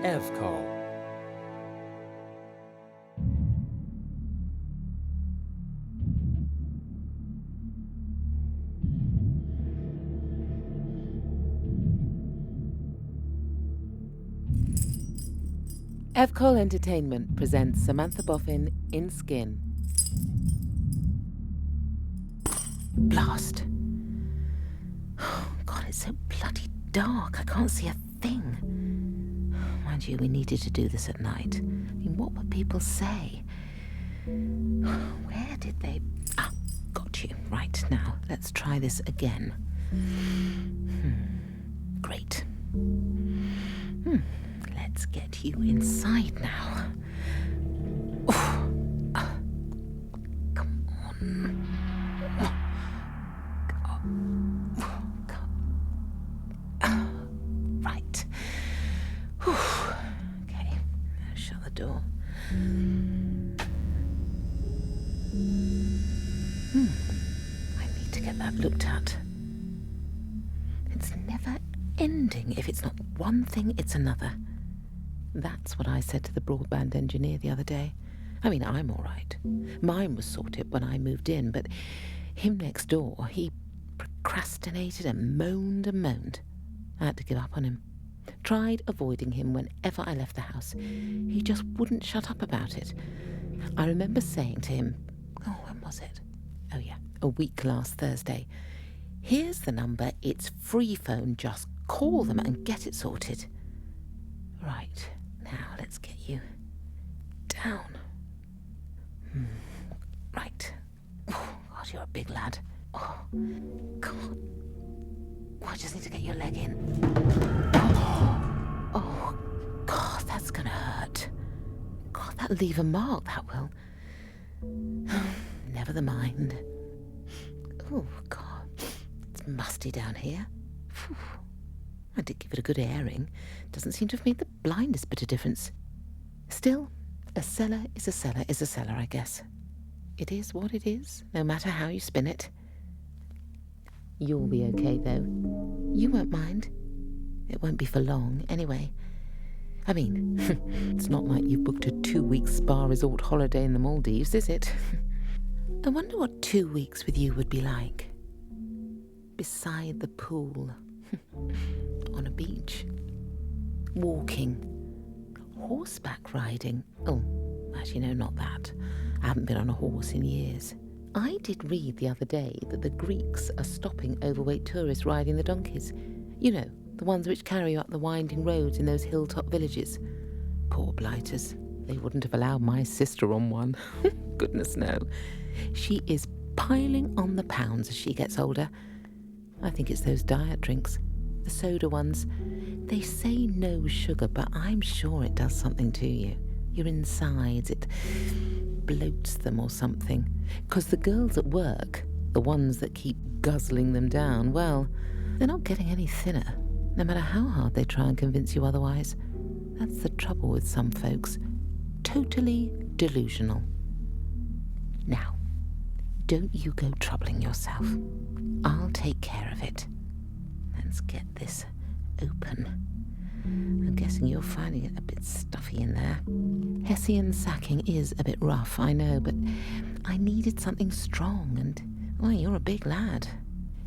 Evcol. Evcol Entertainment presents Samantha Boffin in Skin. Blast. Oh, God, it's so bloody dark. I can't see a thing. Mind you, we needed to do this at night. I mean, what would people say? Where did they... Ah, got you. Right, now, let's try this again. Great. Let's get you inside now. Come on. Right. Okay, shut the door. I need to get that looked at. It's never ending. If it's not one thing, it's another. That's what I said to the broadband engineer the other day. I mean, I'm all right. Mine was sorted when I moved in, but him next door, he procrastinated and moaned. I had to give up on him. Tried avoiding him whenever I left the house. He just wouldn't shut up about it. I remember saying to him, when was it? Oh yeah, a week last Thursday. Here's the number, it's free phone, just call them and get it sorted. Right, now let's get you down. Right. Oh, God, you're a big lad. Oh, God. I just need to get your leg in. Oh, God, that's gonna hurt. God, that'll leave a mark, that will. Never the mind. Oh, God, it's musty down here. Whew. I did give it a good airing. Doesn't seem to have made the blindest bit of difference. Still, a cellar is a cellar is a cellar, I guess. It is what it is, no matter how you spin it. You'll be okay, though. You won't mind. It won't be for long, anyway. I mean, it's not like you booked a 2-week spa resort holiday in the Maldives, is it? I wonder what 2 weeks with you would be like. Beside the pool. On a beach. Walking. Horseback riding. Oh, actually, no, not that. I haven't been on a horse in years. I did read the other day that the Greeks are stopping overweight tourists riding the donkeys. You know, the ones which carry you up the winding roads in those hilltop villages. Poor blighters. They wouldn't have allowed my sister on one. Goodness no. She is piling on the pounds as she gets older. I think it's those diet drinks. The soda ones. They say no sugar, but I'm sure it does something to you. Your insides, it bloats them or something. 'Cause the girls at work, the ones that keep guzzling them down, well, they're not getting any thinner, no matter how hard they try and convince you otherwise. That's the trouble with some folks. Totally delusional. Now, don't you go troubling yourself. I'll take care of it. Let's get this open. I'm guessing you're finding it a bit stuffy in there. Hessian sacking is a bit rough, I know, but I needed something strong and, well, you're a big lad.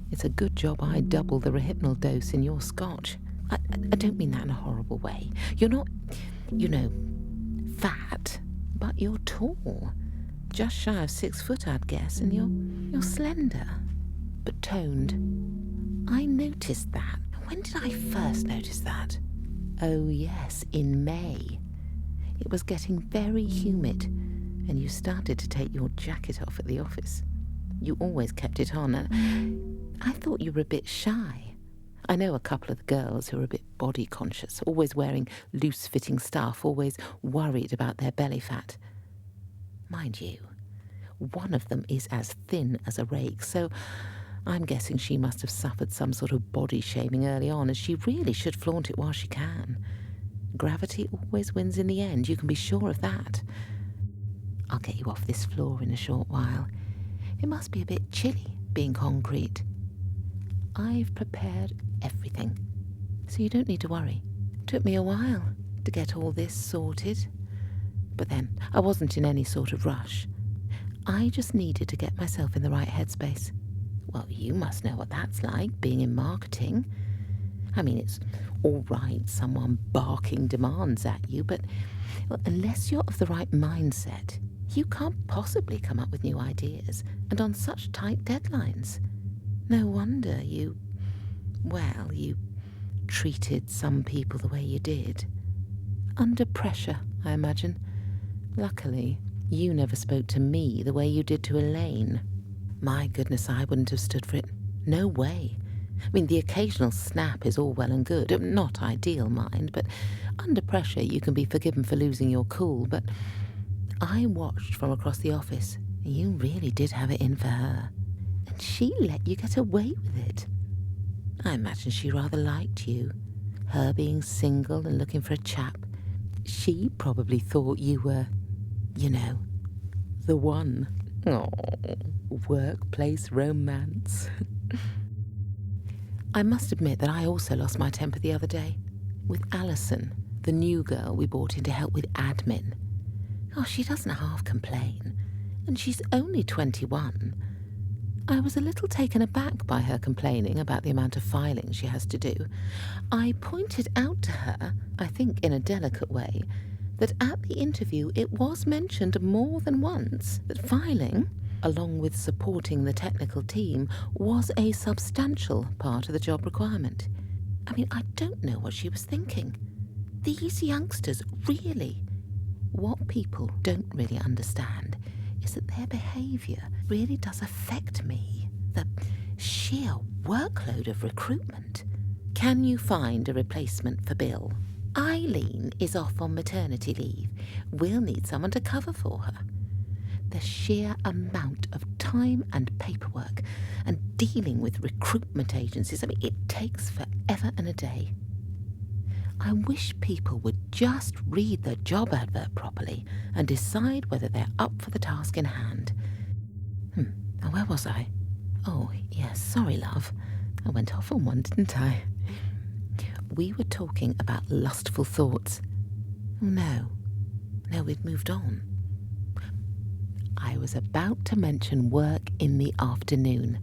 It's a good job I doubled the rehypnol dose in your scotch. I don't mean that in a horrible way. You're not, fat, but you're tall. Just shy of 6 foot, I'd guess, and you're slender, but toned. I noticed that. When did I first notice that? Oh yes, in May. It was getting very humid, and you started to take your jacket off at the office. You always kept it on, and I thought you were a bit shy. I know a couple of the girls who are a bit body conscious, always wearing loose-fitting stuff, always worried about their belly fat. Mind you, one of them is as thin as a rake, so I'm guessing she must have suffered some sort of body shaming early on, and she really should flaunt it while she can. Gravity always wins in the end, you can be sure of that. I'll get you off this floor in a short while. It must be a bit chilly, being concrete. I've prepared everything, so you don't need to worry. Took me a while. to get all this sorted. But then, I wasn't in any sort of rush. I just needed to get myself in the right headspace. Well, you must know what that's like, being in marketing. I mean, it's all right, someone barking demands at you, but unless you're of the right mindset, you can't possibly come up with new ideas, and on such tight deadlines. No wonder you treated some people the way you did. Under pressure, I imagine. Luckily, you never spoke to me the way you did to Elaine. My goodness, I wouldn't have stood for it. No way. I mean, the occasional snap is all well and good. Not ideal, mind, but under pressure you can be forgiven for losing your cool. But I watched from across the office. You really did have it in for her. And she let you get away with it. I imagine she rather liked you. Her being single and looking for a chap. She probably thought you were, the one. Oh, workplace romance. I must admit that I also lost my temper the other day. With Alison, the new girl we brought in to help with admin. Oh, she doesn't half complain. And she's only 21. I was a little taken aback by her complaining about the amount of filing she has to do. I pointed out to her, I think in a delicate way, that at the interview it was mentioned more than once that filing, along with supporting the technical team, was a substantial part of the job requirement. I mean, I don't know what she was thinking. These youngsters, really. What people don't really understand is that their behaviour really does affect me. The sheer workload of recruitment. Can you find a replacement for Bill? Eileen is off on maternity leave. We'll need someone to cover for her. The sheer amount of time and paperwork and dealing with recruitment agencies, I mean, it takes forever and a day. I wish people would just read the job advert properly and decide whether they're up for the task in hand. Where was I? Oh, yes, sorry, love. I went off on one, didn't I? We were talking about lustful thoughts. No, we'd moved on. I was about to mention work in the afternoon.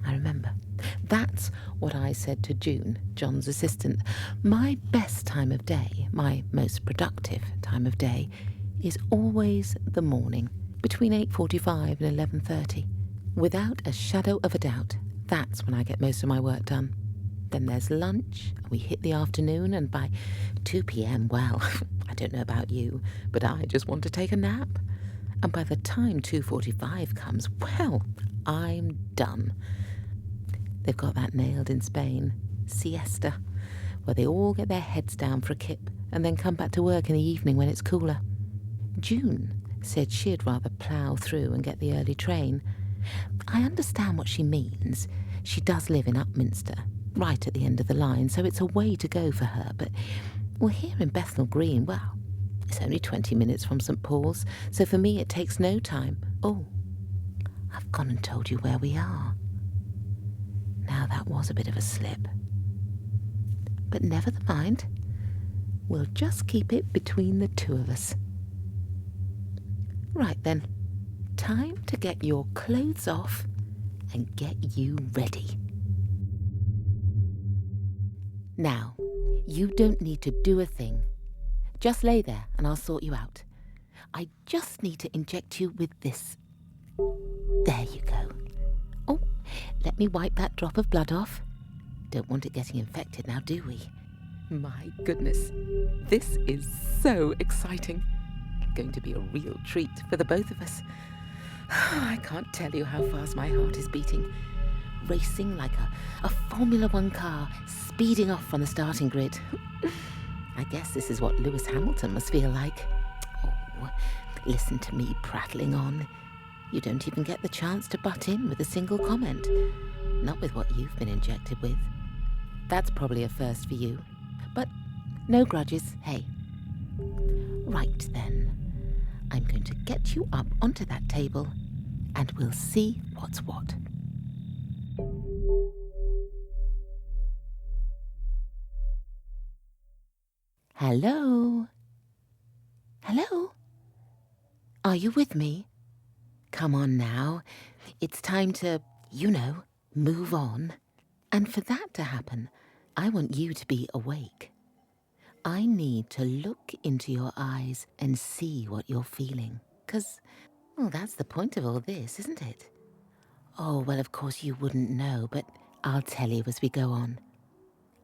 I remember. That's what I said to June, John's assistant. My best time of day, my most productive time of day, is always the morning, between 8:45 and 11:30. Without a shadow of a doubt, that's when I get most of my work done. Then there's lunch, we hit the afternoon, and by 2 p.m, well, I don't know about you, but I just want to take a nap. And by the time 2:45 comes, well, I'm done. They've got that nailed in Spain, siesta, where they all get their heads down for a kip and then come back to work in the evening when it's cooler. June said she'd rather plough through and get the early train. I understand what she means. She does live in Upminster, right at the end of the line, so it's a way to go for her. But, well, here in Bethnal Green, well, it's only 20 minutes from St Paul's, so for me it takes no time. Oh, I've gone and told you where we are. Now that was a bit of a slip. But never mind. We'll just keep it between the two of us. Right then. Time to get your clothes off and get you ready. Now, you don't need to do a thing. Just lay there and I'll sort you out. I just need to inject you with this. There you go. Oh, let me wipe that drop of blood off. Don't want it getting infected now, do we? My goodness, this is so exciting. Going to be a real treat for the both of us. I can't tell you how fast my heart is beating. Racing like a Formula One car, speeding off from the starting grid. I guess this is what Lewis Hamilton must feel like. Oh, listen to me prattling on. You don't even get the chance to butt in with a single comment. Not with what you've been injected with. That's probably a first for you. But no grudges, hey. Right then. I'm going to get you up onto that table and we'll see what's what. Hello? Hello? Are you with me? Come on now. It's time to, move on. And for that to happen, I want you to be awake. I need to look into your eyes and see what you're feeling. 'Cause, well, that's the point of all this, isn't it? Oh, well, of course you wouldn't know, but I'll tell you as we go on.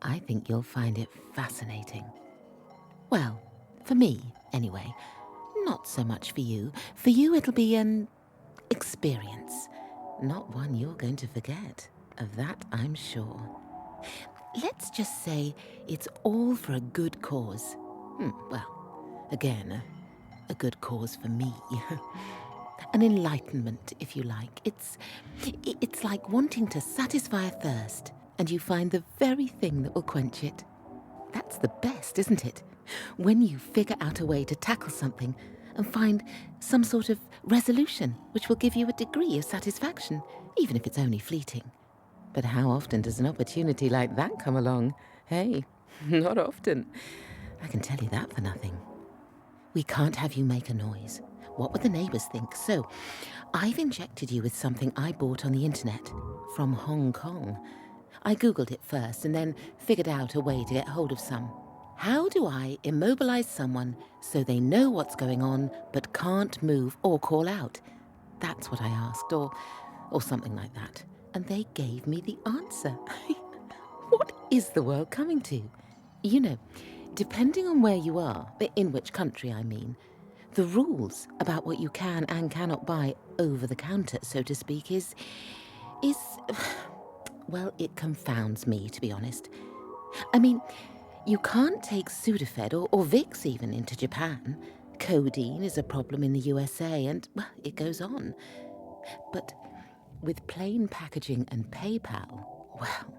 I think you'll find it fascinating. Well, for me, anyway. Not so much for you. For you, it'll be an experience. Not one you're going to forget. Of that, I'm sure. Let's just say it's all for a good cause. Well, again, a good cause for me. An enlightenment, if you like. It's like wanting to satisfy a thirst, and you find the very thing that will quench it. That's the best, isn't it? When you figure out a way to tackle something and find some sort of resolution which will give you a degree of satisfaction, even if it's only fleeting. But how often does an opportunity like that come along? Hey, not often. I can tell you that for nothing. We can't have you make a noise. What would the neighbours think? So, I've injected you with something I bought on the internet from Hong Kong. I Googled it first and then figured out a way to get hold of some. How do I immobilise someone so they know what's going on but can't move or call out? That's what I asked, or something like that. And they gave me the answer. What is the world coming to? You know, depending on where you are, in which country I mean, the rules about what you can and cannot buy over the counter, so to speak, is well, it confounds me, to be honest. I mean, you can't take Sudafed or Vicks even into Japan. Codeine is a problem in the USA, and, well, it goes on. But with plain packaging and PayPal, well,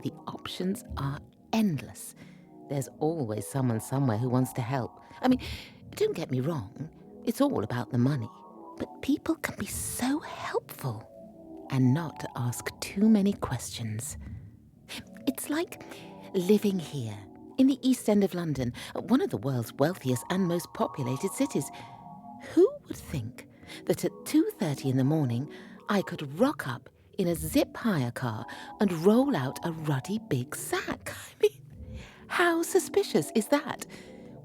the options are endless. There's always someone somewhere who wants to help. I mean, don't get me wrong, it's all about the money. But people can be so helpful and not ask too many questions. It's like living here in the East End of London, one of the world's wealthiest and most populated cities. Who would think that at 2:30 in the morning I could rock up in a zip hire car and roll out a ruddy big sack? I mean, how suspicious is that?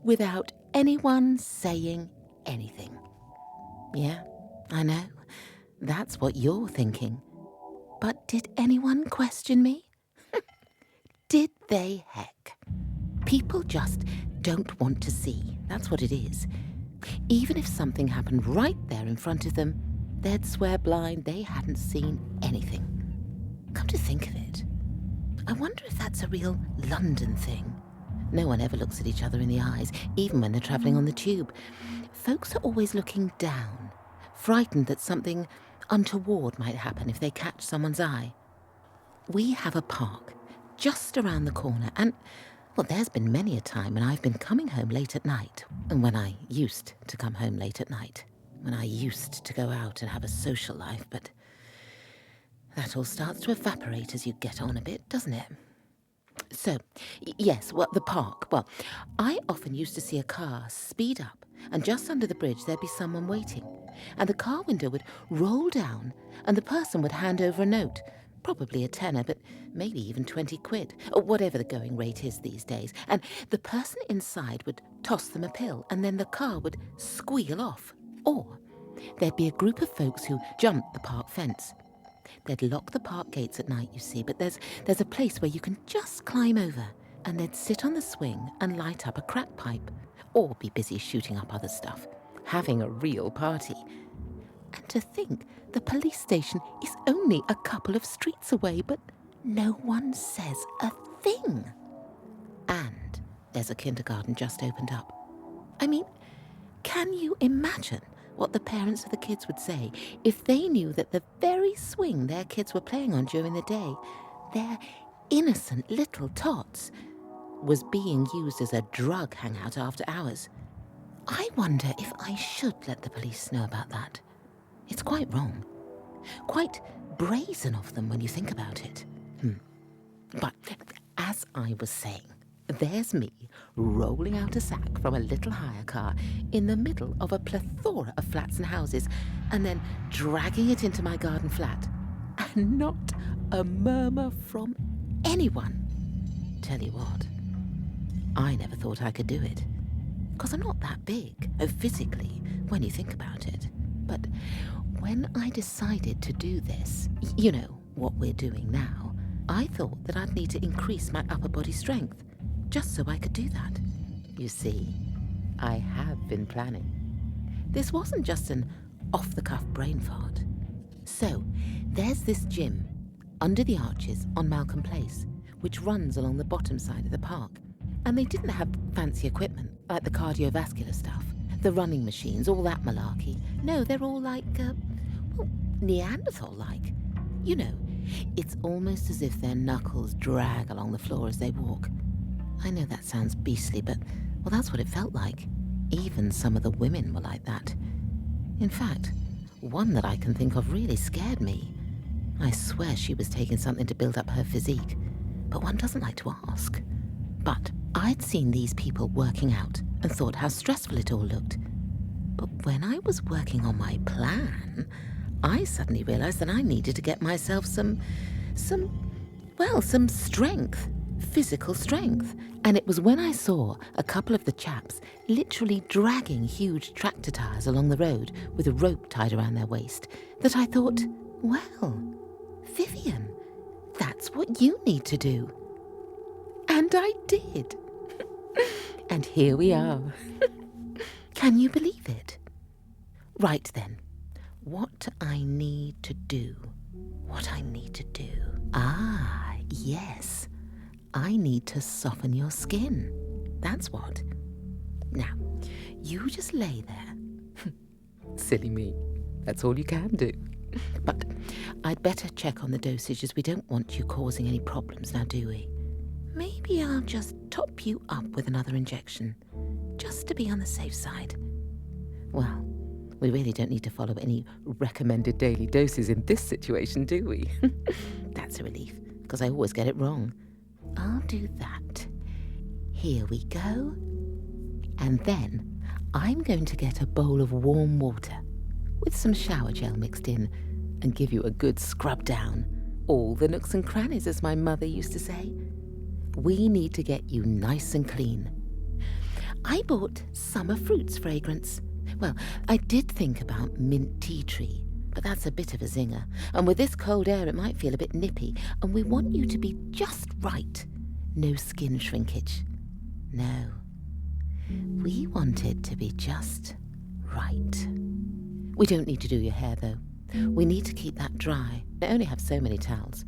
Without anyone saying anything. Yeah, I know. That's what you're thinking. But did anyone question me? Did they heck? People just don't want to see. That's what it is. Even if something happened right there in front of them, they'd swear blind they hadn't seen anything. Come to think of it, I wonder if that's a real London thing. No one ever looks at each other in the eyes, even when they're travelling on the tube. Folks are always looking down, frightened that something untoward might happen if they catch someone's eye. We have a park just around the corner, and, well, there's been many a time when I've been coming home late at night, and when I used to come home late at night, when I used to go out and have a social life, but that all starts to evaporate as you get on a bit, doesn't it? So, yes, well, the park. Well, I often used to see a car speed up, and just under the bridge there'd be someone waiting, and the car window would roll down, and the person would hand over a note, probably a tenner, but maybe even 20 quid, or whatever the going rate is these days, and the person inside would toss them a pill, and then the car would squeal off. Or there'd be a group of folks who jumped the park fence. They'd lock the park gates at night, you see, but there's a place where you can just climb over, and they'd sit on the swing and light up a crack pipe, or be busy shooting up other stuff, having a real party. And to think the police station is only a couple of streets away, but no one says a thing. And there's a kindergarten just opened up. I mean, can you imagine what the parents of the kids would say if they knew that the very swing their kids were playing on during the day, their innocent little tots, was being used as a drug hangout after hours? I wonder if I should let the police know about that. It's quite wrong. Quite brazen of them when you think about it. But as I was saying, there's me rolling out a sack from a little hire car in the middle of a plethora of flats and houses, and then dragging it into my garden flat. And not a murmur from anyone. Tell you what, I never thought I could do it. Because I'm not that big, physically, when you think about it. But when I decided to do this, you know, what we're doing now, I thought that I'd need to increase my upper body strength, just so I could do that. You see, I have been planning. This wasn't just an off-the-cuff brain fart. So, there's this gym, under the arches on Malcolm Place, which runs along the bottom side of the park. And they didn't have fancy equipment, like the cardiovascular stuff, the running machines, all that malarkey. No, they're all like, Neanderthal-like. You know, it's almost as if their knuckles drag along the floor as they walk. I know that sounds beastly, but, well, that's what it felt like. Even some of the women were like that. In fact, one that I can think of really scared me. I swear she was taking something to build up her physique, but one doesn't like to ask. But I'd seen these people working out and thought how stressful it all looked. But when I was working on my plan, I suddenly realized that I needed to get myself some strength, physical strength. And it was when I saw a couple of the chaps literally dragging huge tractor tires along the road with a rope tied around their waist that I thought, well, Vivian, that's what you need to do. And I did. And here we are. Can you believe it? Right then, what I need to do. Ah, yes. I need to soften your skin. That's what. Now, you just lay there. Silly me. That's all you can do. But I'd better check on the dosage, as we don't want you causing any problems now, do we? Maybe I'll just top you up with another injection, just to be on the safe side. Well, we really don't need to follow any recommended daily doses in this situation, do we? That's a relief, because I always get it wrong. I'll do that. Here we go. And then I'm going to get a bowl of warm water with some shower gel mixed in and give you a good scrub down. All the nooks and crannies, as my mother used to say. We need to get you nice and clean. I bought summer fruits fragrance. Well, I did think about mint tea tree, but that's a bit of a zinger. And with this cold air, it might feel a bit nippy. And we want you to be just right. No skin shrinkage. No. We want it to be just right. We don't need to do your hair, though. We need to keep that dry. I only have so many towels.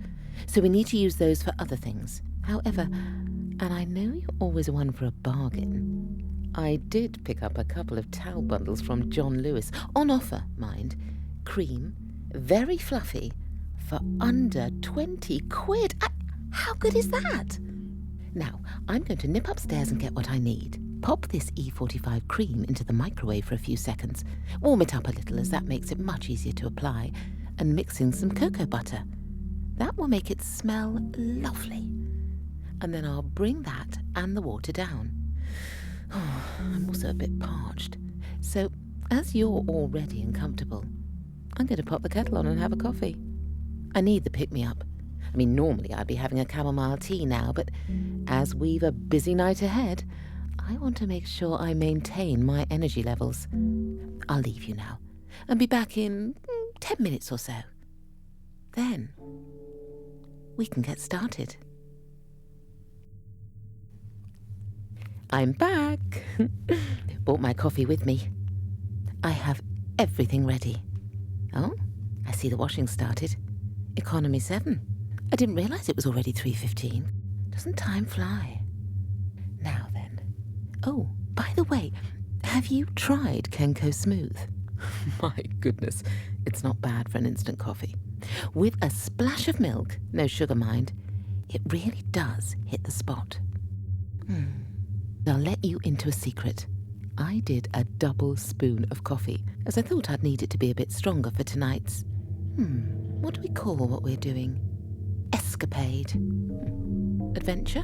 So we need to use those for other things. However, and I know you're always one for a bargain, I did pick up a couple of towel bundles from John Lewis, on offer, mind, cream, very fluffy, for under 20 quid. How good is that? Now, I'm going to nip upstairs and get what I need. Pop this E45 cream into the microwave for a few seconds, warm it up a little, as that makes it much easier to apply, and mix in some cocoa butter. That will make it smell lovely. And then I'll bring that and the water down. Oh, I'm also a bit parched. So, as you're all ready and comfortable, I'm going to pop the kettle on and have a coffee. I need the pick-me-up. I mean, normally I'd be having a chamomile tea now, but as we've a busy night ahead, I want to make sure I maintain my energy levels. I'll leave you now and be back in 10 minutes or so. Then we can get started. I'm back. Brought my coffee with me. I have everything ready. Oh, I see the washing started. Economy 7. I didn't realise it was already 3:15. Doesn't time fly? Now then. Oh, by the way, have you tried Kenko Smooth? My goodness, it's not bad for an instant coffee. With a splash of milk, no sugar mind, it really does hit the spot. I'll let you into a secret. I did a double spoon of coffee, as I thought I'd need it to be a bit stronger for tonight's, what do we call what we're doing? Escapade. Adventure?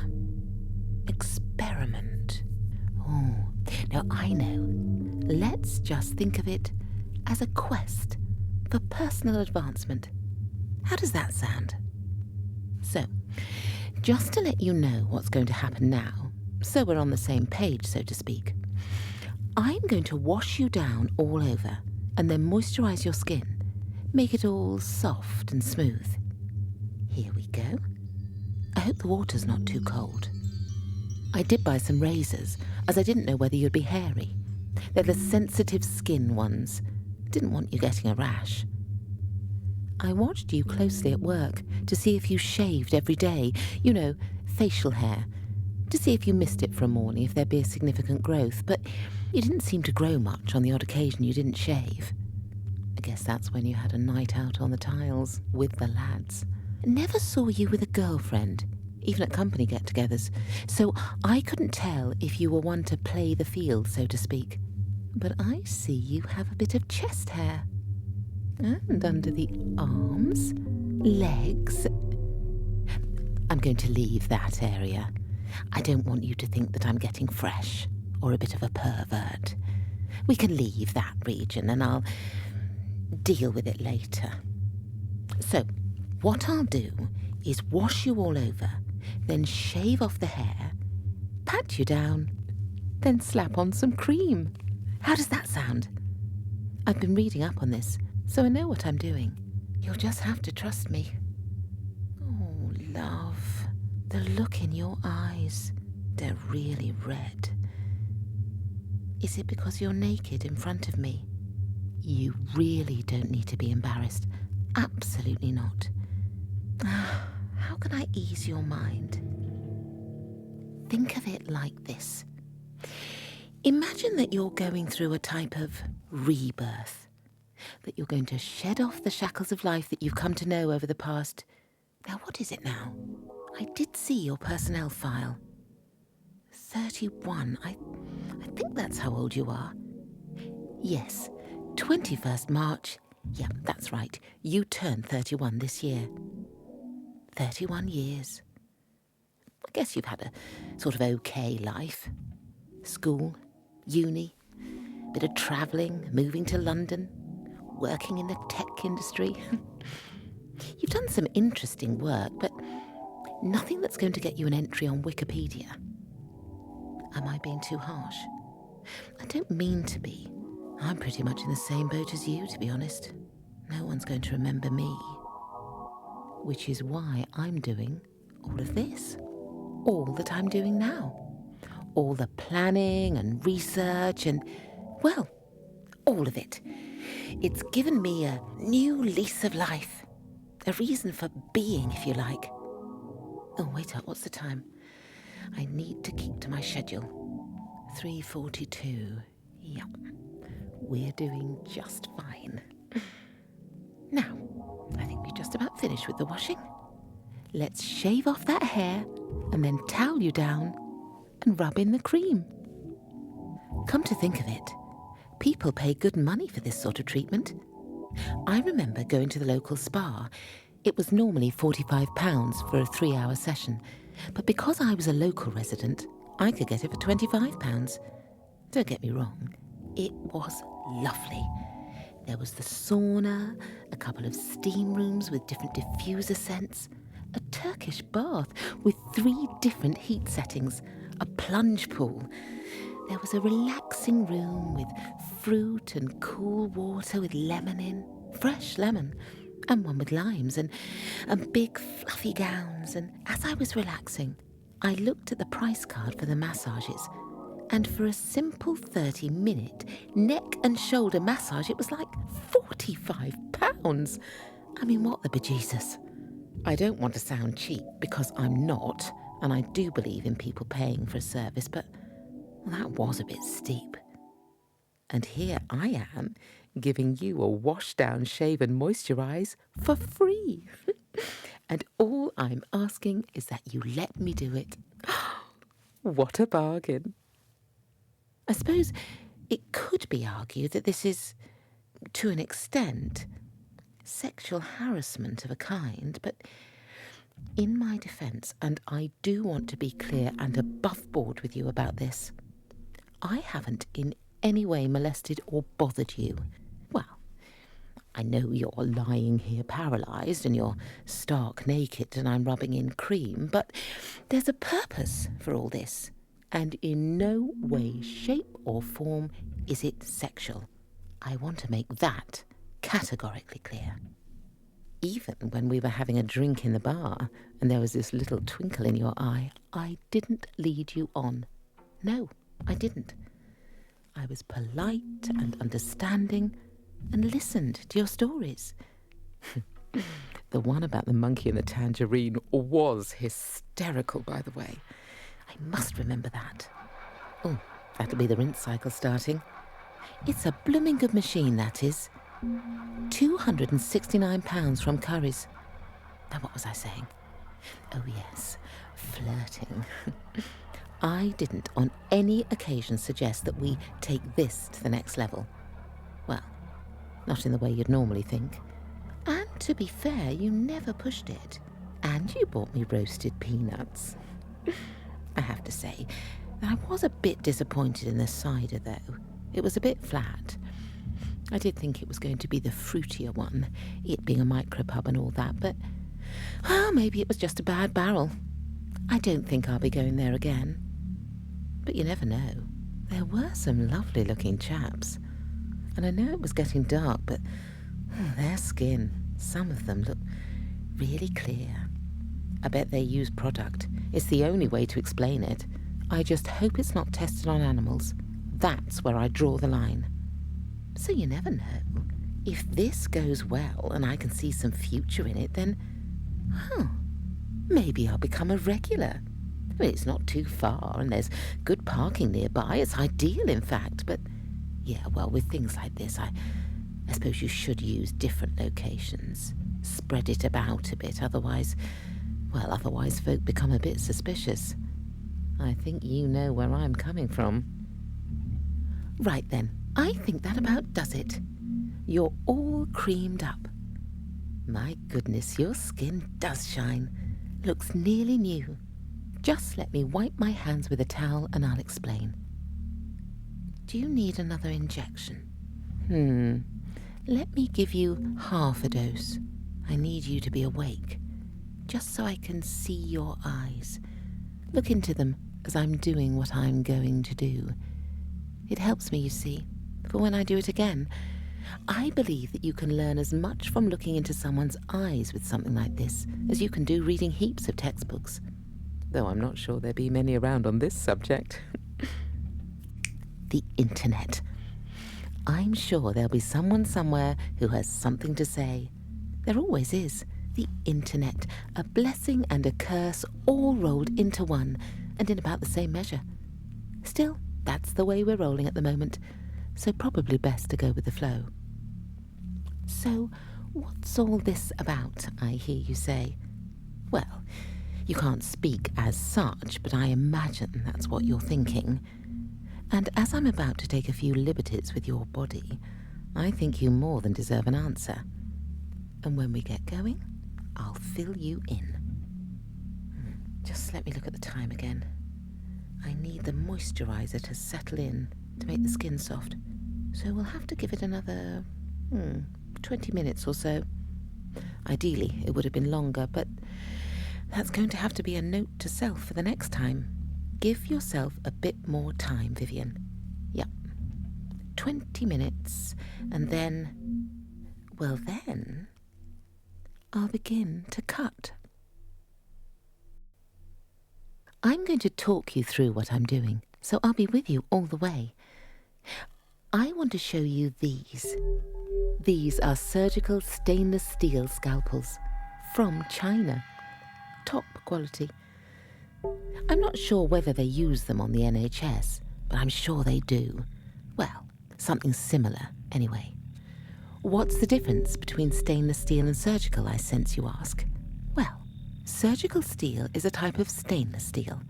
Experiment. Oh, now I know. Let's just think of it as a quest for personal advancement. How does that sound? So, just to let you know what's going to happen now, so we're on the same page, so to speak, I'm going to wash you down all over and then moisturise your skin, make it all soft and smooth. Here we go. I hope the water's not too cold. I did buy some razors, as I didn't know whether you'd be hairy. They're the sensitive skin ones. Didn't want you getting a rash. I watched you closely at work to see if you shaved every day, you know, facial hair, to see if you missed it for a morning, if there'd be a significant growth, but you didn't seem to grow much on the odd occasion you didn't shave. I guess that's when you had a night out on the tiles with the lads. Never saw you with a girlfriend, even at company get-togethers, so I couldn't tell if you were one to play the field, so to speak. But I see you have a bit of chest hair. And under the arms, legs. I'm going to leave that area. I don't want you to think that I'm getting fresh or a bit of a pervert. We can leave that region and I'll deal with it later. So, what I'll do is wash you all over, then shave off the hair, pat you down, then slap on some cream. How does that sound? I've been reading up on this, so I know what I'm doing. You'll just have to trust me. Oh, love, the look in your eyes, they're really red. Is it because you're naked in front of me? You really don't need to be embarrassed. Absolutely not. How can I ease your mind? Think of it like this. Imagine that you're going through a type of rebirth, that you're going to shed off the shackles of life that you've come to know over the past... Now, what is it now? I did see your personnel file. 31. I think that's how old you are. Yes, 21st March. Yeah, that's right. You turned 31 this year. 31 years. I guess you've had a sort of okay life. School, uni, bit of travelling, moving to London, working in the tech industry. You've done some interesting work, but nothing that's going to get you an entry on Wikipedia. Am I being too harsh? I don't mean to be. I'm pretty much in the same boat as you, to be honest. No one's going to remember me. Which is why I'm doing all of this. All that I'm doing now. All the planning and research and, well, all of it. It's given me a new lease of life. A reason for being, if you like. Oh, wait up, what's the time? I need to keep to my schedule. 3:42. Yep. We're doing just fine. Now, I think we're just about finished with the washing. Let's shave off that hair and then towel you down and rub in the cream. Come to think of it, people pay good money for this sort of treatment. I remember going to the local spa. It was normally £45 for a 3-hour session, but because I was a local resident, I could get it for £25. Don't get me wrong, it was lovely. There was the sauna, a couple of steam rooms with different diffuser scents, a Turkish bath with 3 different heat settings, a plunge pool. There was a relaxing room with fruit and cool water with lemon in, fresh lemon, and one with limes, and big fluffy gowns. And as I was relaxing, I looked at the price card for the massages, and for a simple 30-minute neck and shoulder massage, it was like £45. I mean, what the bejesus? I don't want to sound cheap, because I'm not, and I do believe in people paying for a service, but well, that was a bit steep. And here I am, giving you a wash down, shave and moisturise for free. And all I'm asking is that you let me do it. What a bargain. I suppose it could be argued that this is, to an extent, sexual harassment of a kind, but In my defence, and I do want to be clear and above board with you about this, I haven't in any way molested or bothered you. Well, I know you're lying here paralysed and you're stark naked and I'm rubbing in cream, but there's a purpose for all this. And in no way, shape or form is it sexual. I want to make that categorically clear. Even when we were having a drink in the bar and there was this little twinkle in your eye, I didn't lead you on. No, I didn't. I was polite and understanding and listened to your stories. The one about the monkey and the tangerine was hysterical, by the way. I must remember that. Oh, that'll be the rinse cycle starting. It's a blooming good machine, that is. £269 from Curry's. Now, what was I saying? Oh, yes, flirting. I didn't on any occasion suggest that we take this to the next level. Well, not in the way you'd normally think. And to be fair, you never pushed it. And you bought me roasted peanuts. I have to say that I was a bit disappointed in the cider, though. It was a bit flat. I did think it was going to be the fruitier one, it being a micropub and all that, but, well, maybe it was just a bad barrel. I don't think I'll be going there again. But you never know. There were some lovely-looking chaps. And I know it was getting dark, but their skin, some of them look really clear. I bet they use product. It's the only way to explain it. I just hope it's not tested on animals. That's where I draw the line. So you never know. If this goes well and I can see some future in it, then, maybe I'll become a regular. I mean, it's not too far and there's good parking nearby. It's ideal, in fact. But, yeah, well, with things like this, I suppose you should use different locations. Spread it about a bit, otherwise folk become a bit suspicious. I think you know where I'm coming from. Right then, I think that about does it. You're all creamed up. My goodness, your skin does shine. Looks nearly new. Just let me wipe my hands with a towel and I'll explain. Do you need another injection? Let me give you half a dose. I need you to be awake, just so I can see your eyes. Look into them as I'm doing what I'm going to do. It helps me, you see, for when I do it again. I believe that you can learn as much from looking into someone's eyes with something like this as you can do reading heaps of textbooks. Though I'm not sure there'll be many around on this subject. The internet. I'm sure there'll be someone somewhere who has something to say. There always is. The internet, a blessing and a curse all rolled into one, and in about the same measure. Still, that's the way we're rolling at the moment, so probably best to go with the flow. So, what's all this about, I hear you say? Well, you can't speak as such, but I imagine that's what you're thinking. And as I'm about to take a few liberties with your body, I think you more than deserve an answer. And when we get going, I'll fill you in. Just let me look at the time again. I need the moisturiser to settle in to make the skin soft, so we'll have to give it another 20 minutes or so. Ideally, it would have been longer, but that's going to have to be a note to self for the next time. Give yourself a bit more time, Vivian. Yep. 20 minutes, and then, then I'll begin to cut. I'm going to talk you through what I'm doing, so I'll be with you all the way. I want to show you these. These are surgical stainless steel scalpels from China. Top quality. I'm not sure whether they use them on the NHS, but I'm sure they do. Well, something similar, anyway. What's the difference between stainless steel and surgical, I sense you ask? Well, surgical steel is a type of stainless steel.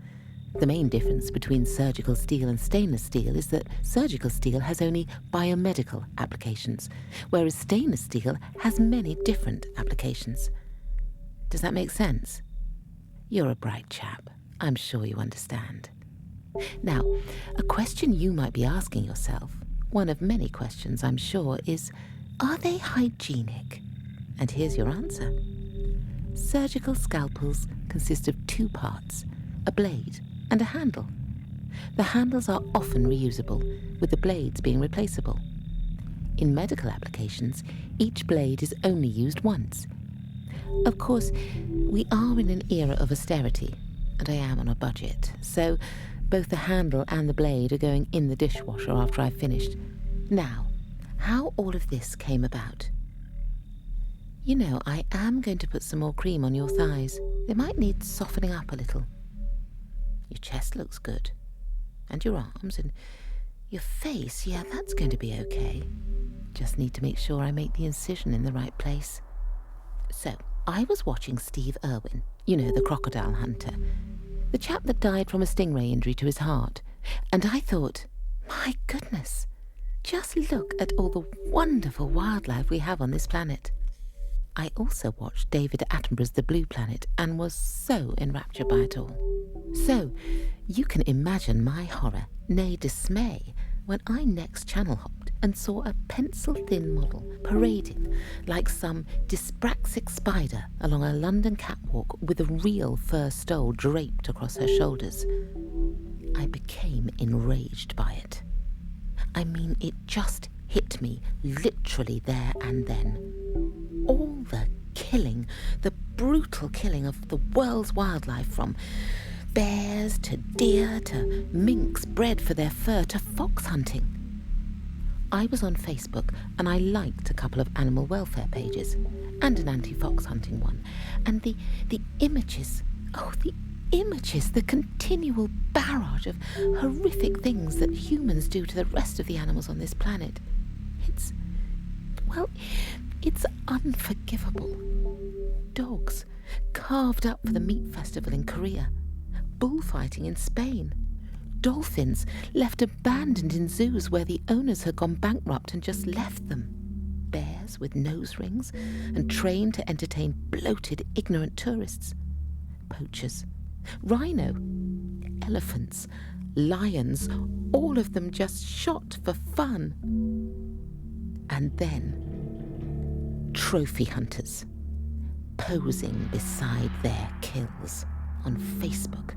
The main difference between surgical steel and stainless steel is that surgical steel has only biomedical applications, whereas stainless steel has many different applications. Does that make sense? You're a bright chap. I'm sure you understand. Now, a question you might be asking yourself, one of many questions I'm sure, is, are they hygienic? And here's your answer. Surgical scalpels consist of two parts, a blade and a handle. The handles are often reusable, with the blades being replaceable. In medical applications, each blade is only used once. Of course, we are in an era of austerity, and I am on a budget, so both the handle and the blade are going in the dishwasher after I've finished. Now, how all of this came about. You know, I am going to put some more cream on your thighs. They might need softening up a little. Your chest looks good. And your arms and your face, yeah, that's going to be okay. Just need to make sure I make the incision in the right place. So, I was watching Steve Irwin, you know, the crocodile hunter, the chap that died from a stingray injury to his heart, and I thought, my goodness, just look at all the wonderful wildlife we have on this planet. I also watched David Attenborough's The Blue Planet and was so enraptured by it all. So, you can imagine my horror, nay dismay, when I next channel hopped and saw a pencil-thin model parading like some dyspraxic spider along a London catwalk with a real fur stole draped across her shoulders. I became enraged by it. I mean, it just hit me literally there and then. All the killing, the brutal killing of the world's wildlife, from bears to deer to minks bred for their fur to fox hunting. I was on Facebook and I liked a couple of animal welfare pages and an anti-fox hunting one. And the images, the continual barrage of horrific things that humans do to the rest of the animals on this planet. It's unforgivable. Dogs carved up for the meat festival in Korea. Bullfighting in Spain. Dolphins left abandoned in zoos where the owners had gone bankrupt and just left them. Bears with nose rings and trained to entertain bloated, ignorant tourists. Poachers. Rhino. Elephants. Lions. All of them just shot for fun. And then trophy hunters posing beside their kills on Facebook,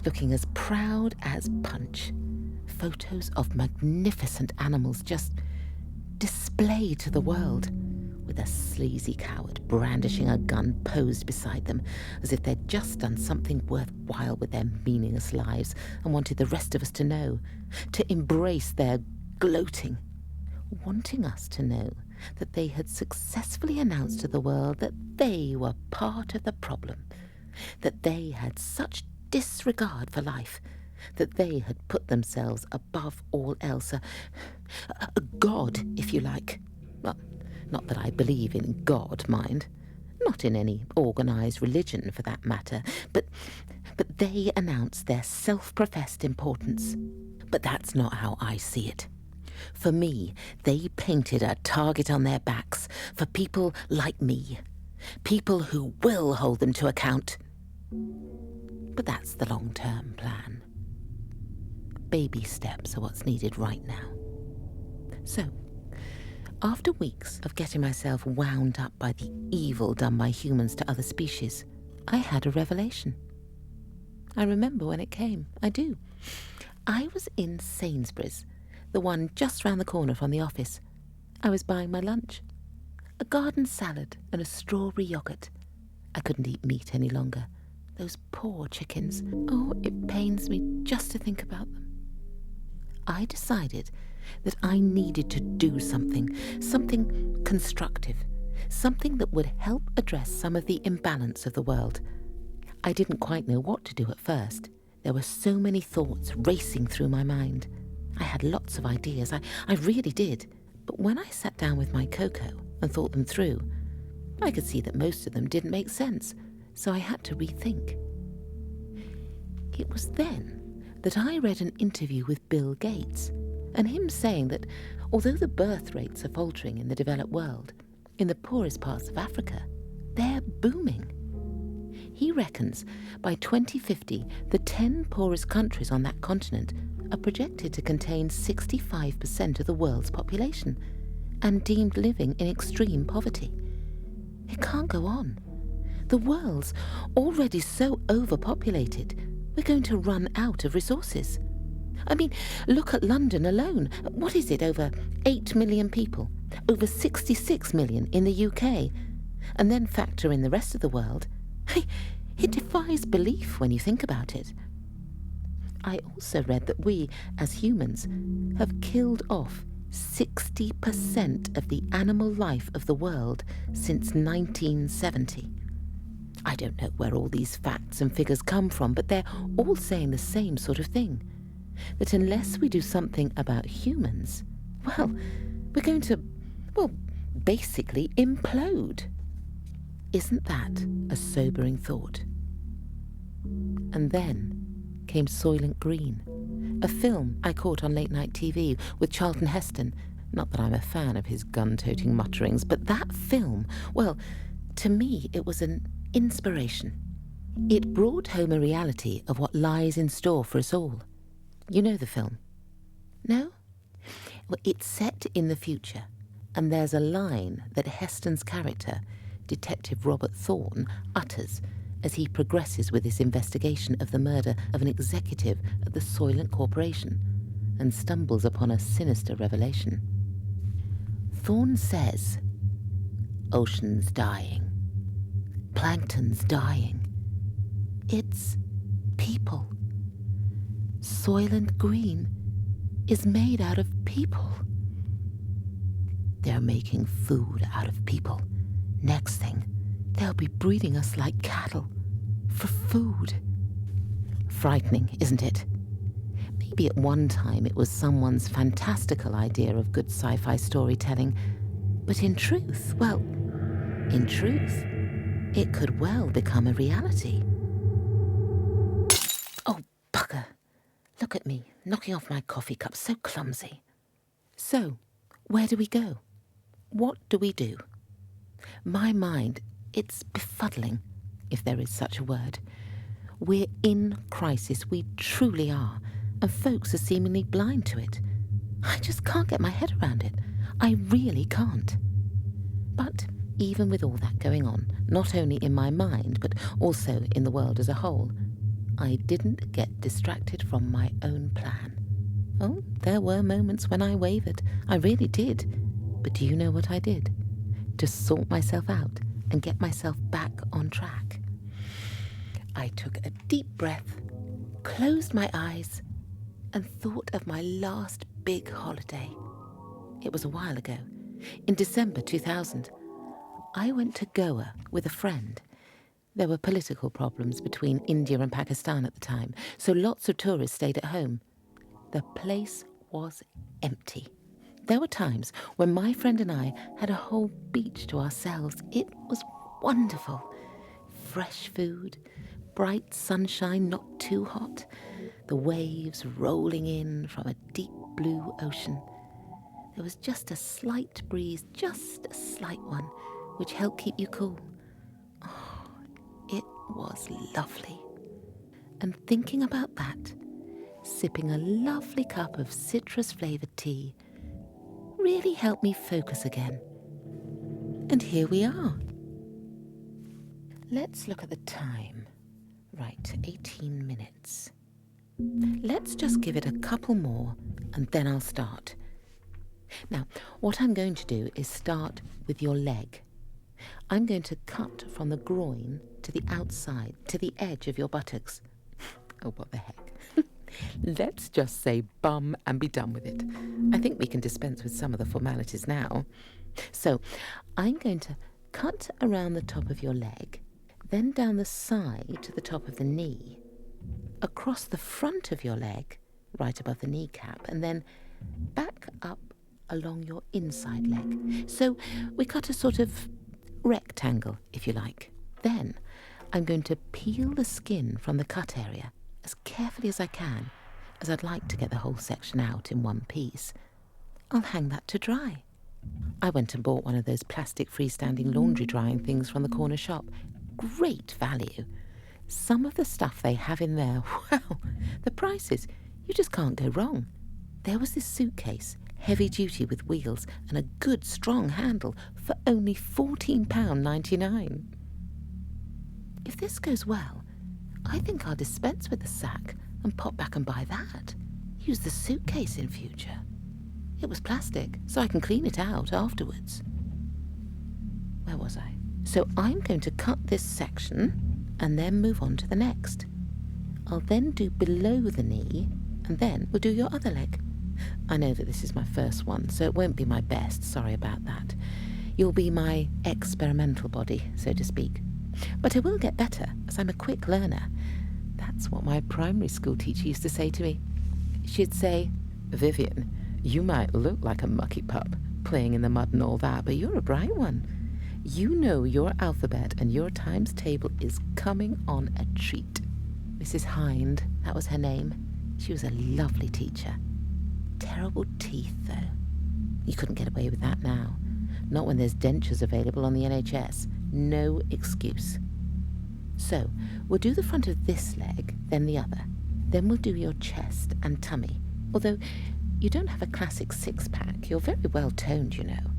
looking as proud as Punch. Photos of magnificent animals just displayed to the world, with a sleazy coward brandishing a gun posed beside them, as if they'd just done something worthwhile with their meaningless lives and wanted the rest of us to know, to embrace their gloating, wanting us to know that they had successfully announced to the world that they were part of the problem, that they had such disregard for life, that they had put themselves above all else, a god, if you like. Well, not that I believe in God, mind. Not in any organised religion, for that matter. But they announced their self-professed importance. But that's not how I see it. For me, they painted a target on their backs for people like me. People who will hold them to account. But that's the long-term plan. Baby steps are what's needed right now. So, after weeks of getting myself wound up by the evil done by humans to other species, I had a revelation. I remember when it came. I do. I was in Sainsbury's, the one just round the corner from the office. I was buying my lunch. A garden salad and a strawberry yoghurt. I couldn't eat meat any longer. Those poor chickens. Oh, it pains me just to think about them. I decided that I needed to do something constructive, something that would help address some of the imbalance of the world. I didn't quite know what to do at first. There were so many thoughts racing through my mind. I had lots of ideas, I really did. But when I sat down with my cocoa and thought them through, I could see that most of them didn't make sense, so I had to rethink. It was then that I read an interview with Bill Gates, and him saying that although the birth rates are faltering in the developed world, in the poorest parts of Africa, they're booming. He reckons by 2050, the 10 poorest countries on that continent are projected to contain 65% of the world's population and deemed living in extreme poverty. It can't go on. The world's already so overpopulated, we're going to run out of resources. I mean, look at London alone. What is it, over 8 million people? Over 66 million in the UK. And then factor in the rest of the world. It defies belief when you think about it. I also read that we, as humans, have killed off 60% of the animal life of the world since 1970. I don't know where all these facts and figures come from, but they're all saying the same sort of thing. That unless we do something about humans, well, we're going to, basically implode. Isn't that a sobering thought? And then came Soylent Green, a film I caught on late-night TV with Charlton Heston. Not that I'm a fan of his gun-toting mutterings, but that film, well, to me it was an inspiration. It brought home a reality of what lies in store for us all. You know the film? No? Well, it's set in the future, and there's a line that Heston's character, Detective Robert Thorne, utters as he progresses with his investigation of the murder of an executive at the Soylent Corporation and stumbles upon a sinister revelation. Thorne says, "Ocean's dying. Plankton's dying. It's people. Soylent Green is made out of people. They're making food out of people. Next thing, they'll be breeding us like cattle for food." Frightening, isn't it? Maybe at one time it was someone's fantastical idea of good sci-fi storytelling, but in truth, it could well become a reality. Oh, bugger. Look at me, knocking off my coffee cup, so clumsy. So, where do we go? What do we do? My mind, it's befuddling, if there is such a word. We're in crisis, we truly are, and folks are seemingly blind to it. I just can't get my head around it. I really can't. But even with all that going on, not only in my mind, but also in the world as a whole, I didn't get distracted from my own plan. Oh, there were moments when I wavered. I really did. But do you know what I did? To sort myself out and get myself back on track. I took a deep breath, closed my eyes, and thought of my last big holiday. It was a while ago, in December 2000. I went to Goa with a friend. There were political problems between India and Pakistan at the time, so lots of tourists stayed at home. The place was empty. There were times when my friend and I had a whole beach to ourselves. It was wonderful. Fresh food, bright sunshine, not too hot, the waves rolling in from a deep blue ocean. There was just a slight breeze, just a slight one, which helped keep you cool. Oh, it was lovely. And thinking about that, sipping a lovely cup of citrus-flavoured tea, really helped me focus again. And here we are. Let's look at the time. Right, 18 minutes. Let's just give it a couple more and then I'll start. Now, what I'm going to do is start with your leg. I'm going to cut from the groin to the outside, to the edge of your buttocks. Oh, what the heck. Let's just say bum and be done with it. I think we can dispense with some of the formalities now. So, I'm going to cut around the top of your leg, then down the side to the top of the knee, across the front of your leg, right above the kneecap, and then back up along your inside leg. So we cut a sort of rectangle, if you like. Then I'm going to peel the skin from the cut area as carefully as I can, as I'd like to get the whole section out in one piece. I'll hang that to dry. I went and bought one of those plastic freestanding laundry drying things from the corner shop. Great value. Some of the stuff they have in there, well, the prices, you just can't go wrong. There was this suitcase, heavy duty with wheels and a good strong handle for only £14.99. If this goes well, I think I'll dispense with the sack and pop back and buy that. Use the suitcase in future. It was plastic, so I can clean it out afterwards. Where was I? So I'm going to cut this section and then move on to the next. I'll then do below the knee, and then we'll do your other leg. I know that this is my first one, so it won't be my best, sorry about that. You'll be my experimental body, so to speak. But I will get better, as I'm a quick learner. That's what my primary school teacher used to say to me. She'd say, "Vivian, you might look like a mucky pup, playing in the mud and all that, but you're a bright one. You know your alphabet and your times table is coming on a treat." Mrs. Hind, that was her name. She was a lovely teacher. Terrible teeth, though. You couldn't get away with that now. Not when there's dentures available on the NHS. No excuse. So, we'll do the front of this leg, then the other. Then we'll do your chest and tummy. Although, you don't have a classic six-pack. You're very well toned, you know.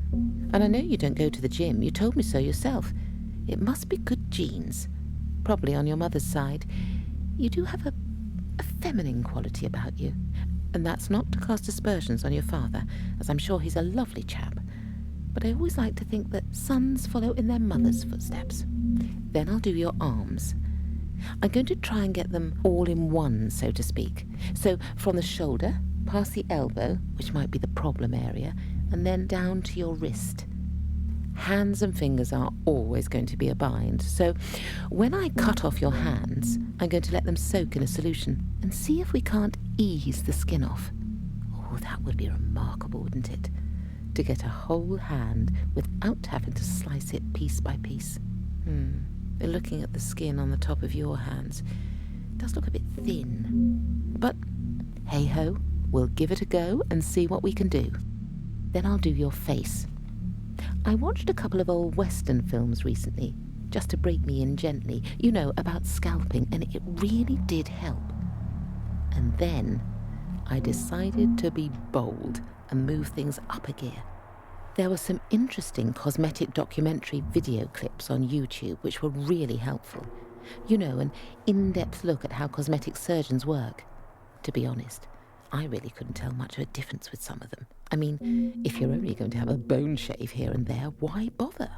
And I know you don't go to the gym. You told me so yourself. It must be good genes. Probably on your mother's side. You do have a feminine quality about you. And that's not to cast aspersions on your father, as I'm sure he's a lovely chap. But I always like to think that sons follow in their mother's footsteps. Then I'll do your arms. I'm going to try and get them all in one, so to speak. So from the shoulder, past the elbow, which might be the problem area, and then down to your wrist. Hands and fingers are always going to be a bind, so when I cut off your hands, I'm going to let them soak in a solution and see if we can't ease the skin off. Oh, that would be remarkable, wouldn't it? To get a whole hand without having to slice it piece by piece. Looking at the skin on the top of your hands, it does look a bit thin. But hey-ho, we'll give it a go and see what we can do. Then I'll do your face. I watched a couple of old Western films recently, just to break me in gently, you know, about scalping, and it really did help. And then I decided to be bold and move things up a gear. There were some interesting cosmetic documentary video clips on YouTube which were really helpful. You know, an in-depth look at how cosmetic surgeons work. To be honest, I really couldn't tell much of a difference with some of them. I mean, if you're only going to have a bone shave here and there, why bother?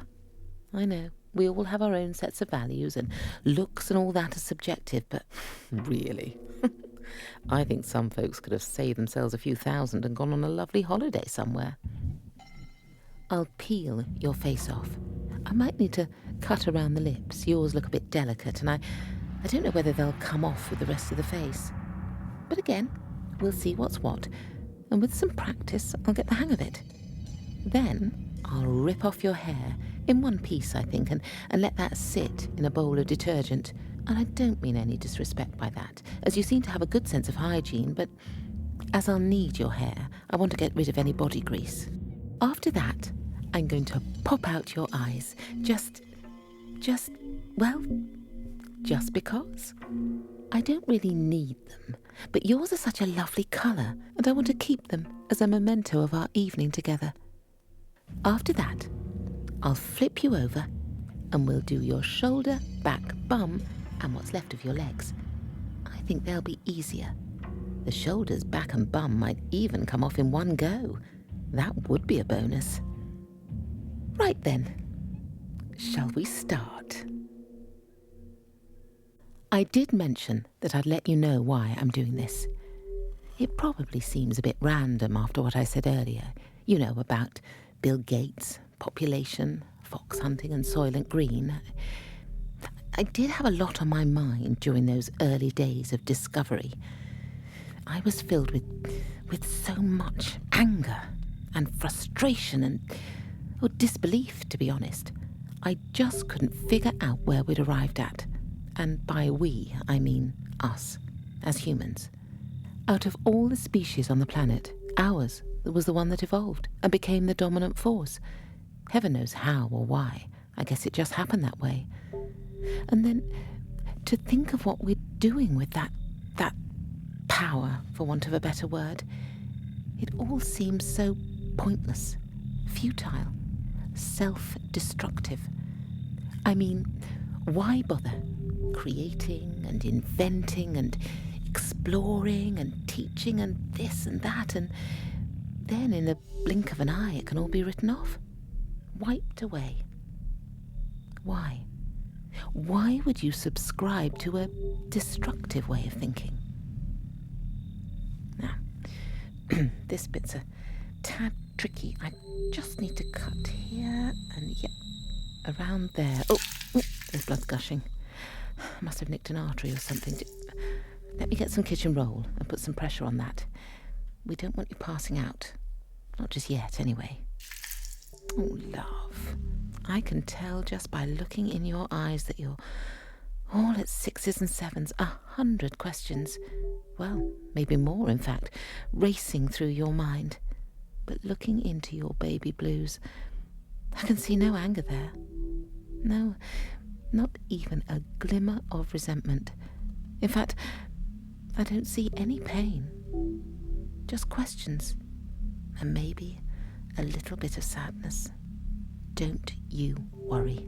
I know, we all have our own sets of values, and looks and all that are subjective, but really, I think some folks could have saved themselves a few thousand and gone on a lovely holiday somewhere. I'll peel your face off. I might need to cut around the lips. Yours look a bit delicate, and I don't know whether they'll come off with the rest of the face. But again, we'll see what's what, and with some practice, I'll get the hang of it. Then I'll rip off your hair, in one piece, I think, and let that sit in a bowl of detergent. And I don't mean any disrespect by that, as you seem to have a good sense of hygiene, but as I'll need your hair, I want to get rid of any body grease. After that, I'm going to pop out your eyes, just because. I don't really need them, but yours are such a lovely colour, and I want to keep them as a memento of our evening together. After that, I'll flip you over, and we'll do your shoulder, back, bum, and what's left of your legs. I think they'll be easier. The shoulders, back, and bum might even come off in one go. That would be a bonus. Right then, shall we start? I did mention that I'd let you know why I'm doing this. It probably seems a bit random after what I said earlier, you know, about Bill Gates, population, fox hunting and Soylent Green. I did have a lot on my mind during those early days of discovery. I was filled with so much anger and frustration and disbelief, to be honest. I just couldn't figure out where we'd arrived at. And by we, I mean us, as humans. Out of all the species on the planet, ours was the one that evolved and became the dominant force. Heaven knows how or why. I guess it just happened that way. And then To think of what we're doing with that power, for want of a better word. It all seems so pointless, futile, self-destructive. I mean, why bother creating and inventing and exploring and teaching and this and that, and then in a blink of an eye it can all be written off, wiped away? Why? Why would you subscribe to a destructive way of thinking? Now, this bit's a tad tricky. I just need to cut here and around there. Oh, there's blood gushing. I must have nicked an artery or something. Let me get some kitchen roll and put some pressure on that. We don't want you passing out. Not just yet, anyway. Oh, love. I can tell just by looking in your eyes that you're all at 6s and 7s, 100 questions. Well, maybe more, in fact, racing through your mind. But looking into your baby blues, I can see no anger there. No, not even a glimmer of resentment. In fact, I don't see any pain. Just questions. And maybe a little bit of sadness. Don't you worry.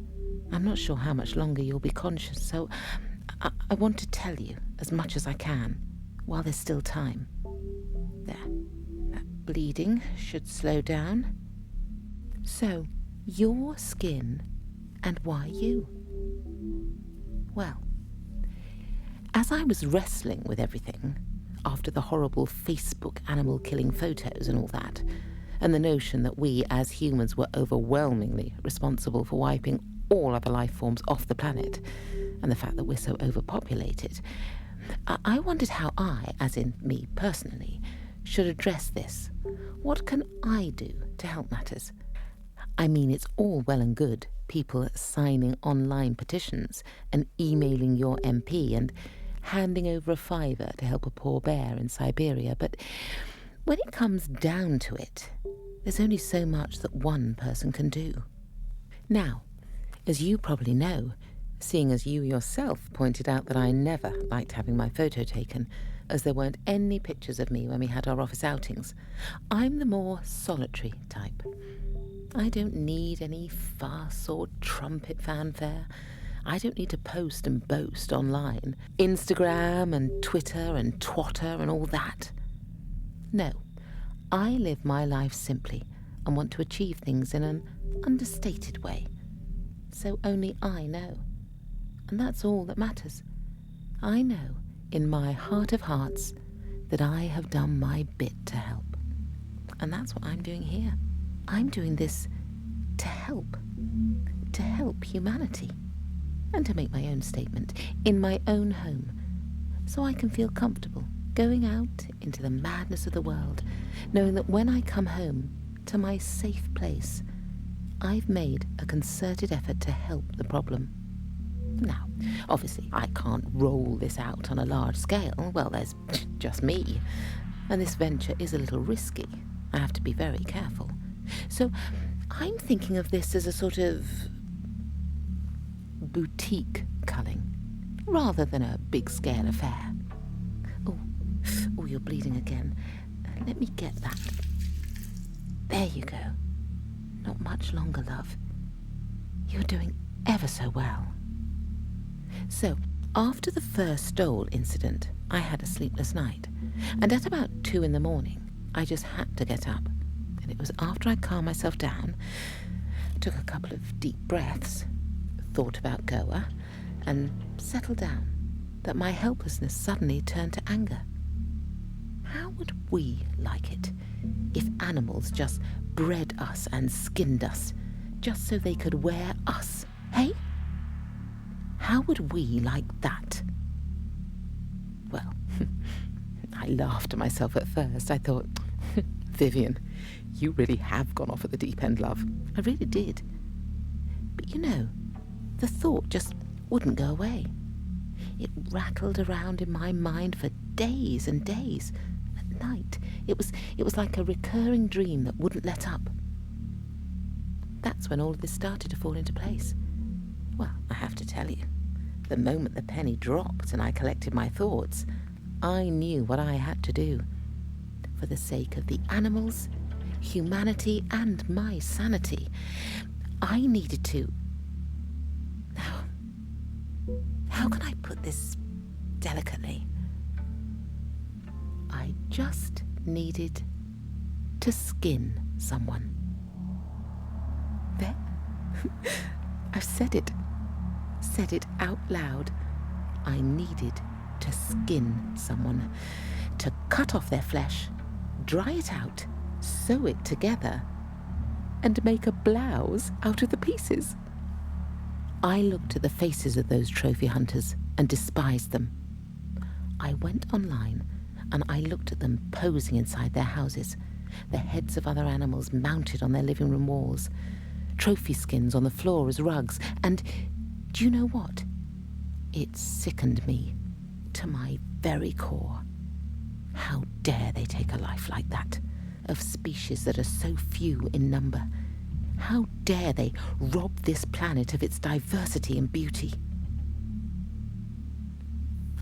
I'm not sure how much longer you'll be conscious, so I want to tell you as much as I can while there's still time. There. That bleeding should slow down. So, your skin and why you? Well, as I was wrestling with everything, after the horrible Facebook animal-killing photos and all that, and the notion that we as humans were overwhelmingly responsible for wiping all other life forms off the planet, and the fact that we're so overpopulated, I wondered how I, as in me personally, should address this. What can I do to help matters? I mean, it's all well and good, people signing online petitions and emailing your MP and handing over a £5 to help a poor bear in Siberia, but when it comes down to it, there's only so much that one person can do. Now, as you probably know, seeing as you yourself pointed out that I never liked having my photo taken, as there weren't any pictures of me when we had our office outings, I'm the more solitary type. I don't need any fuss or trumpet fanfare. I don't need to post and boast online, Instagram and Twitter and Twatter and all that. No, I live my life simply and want to achieve things in an understated way. So only I know. And that's all that matters. I know, in my heart of hearts, that I have done my bit to help. And that's what I'm doing here. I'm doing this to help humanity, and to make my own statement in my own home, so I can feel comfortable going out into the madness of the world, knowing that when I come home to my safe place, I've made a concerted effort to help the problem. Now, obviously, I can't roll this out on a large scale. Well, there's just me, and this venture is a little risky. I have to be very careful. So I'm thinking of this as a sort of boutique culling, rather than a big-scale affair. Oh, you're bleeding again. Let me get that. There you go. Not much longer, love. You're doing ever so well. So, after the first stole incident, I had a sleepless night, and at about 2 a.m, I just had to get up. And it was after I calmed myself down, took a couple of deep breaths, thought about Goa, and settled down, that my helplessness suddenly turned to anger. How would we like it if animals just bred us and skinned us, just so they could wear us, hey? How would we like that? Well, I laughed at myself at first. I thought, Vivian, you really have gone off at the deep end, love. I really did. But you know, the thought just wouldn't go away. It rattled around in my mind for days and days. At night, it was like a recurring dream that wouldn't let up. That's when all of this started to fall into place. Well, I have to tell you, The moment the penny dropped and I collected my thoughts, I knew what I had to do. For the sake of the animals, humanity, and my sanity, I needed to... How can I put this delicately? I just needed to skin someone. There. I've said it out loud. I needed to skin someone, to cut off their flesh, dry it out, sew it together, and make a blouse out of the pieces. I looked at the faces of those trophy hunters and despised them. I went online and I looked at them posing inside their houses, the heads of other animals mounted on their living room walls, trophy skins on the floor as rugs, and do you know what? It sickened me to my very core. How dare they take a life like that, of species that are so few in number? How dare they rob this planet of its diversity and beauty?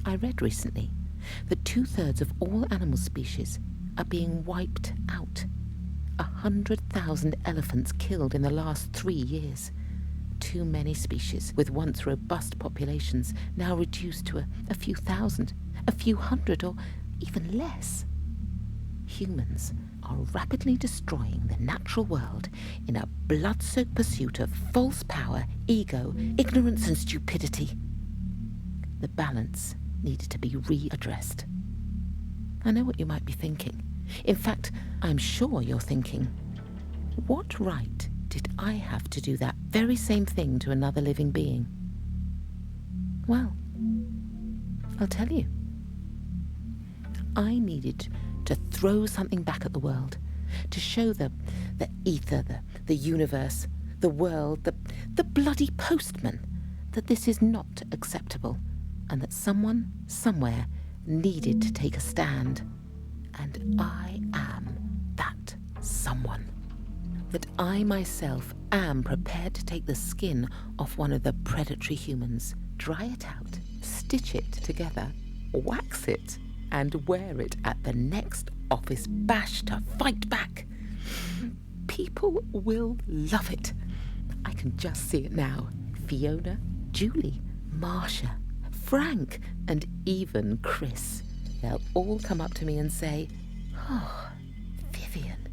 I read recently that 2/3 of all animal species are being wiped out. 100,000 elephants killed in the last 3 years. Too many species, with once robust populations, now reduced to a few thousand, a few hundred, or even less. Humans are rapidly destroying the natural world in a blood-soaked pursuit of false power, ego, ignorance, and stupidity. The balance needed to be readdressed. I know what you might be thinking. In fact, I'm sure you're thinking, what right did I have to do that very same thing to another living being? Well, I'll tell you. I needed to throw something back at the world, to show the ether, the universe, the world, the bloody postman, that this is not acceptable, and that someone, somewhere, needed to take a stand. And I am that someone. That I myself am prepared to take the skin off one of the predatory humans, dry it out, stitch it together, wax it, and wear it at the next office bash to fight back. People will love it. I can just see it now. Fiona, Julie, Marcia, Frank, and even Chris. They'll all come up to me and say, "Oh, Vivian,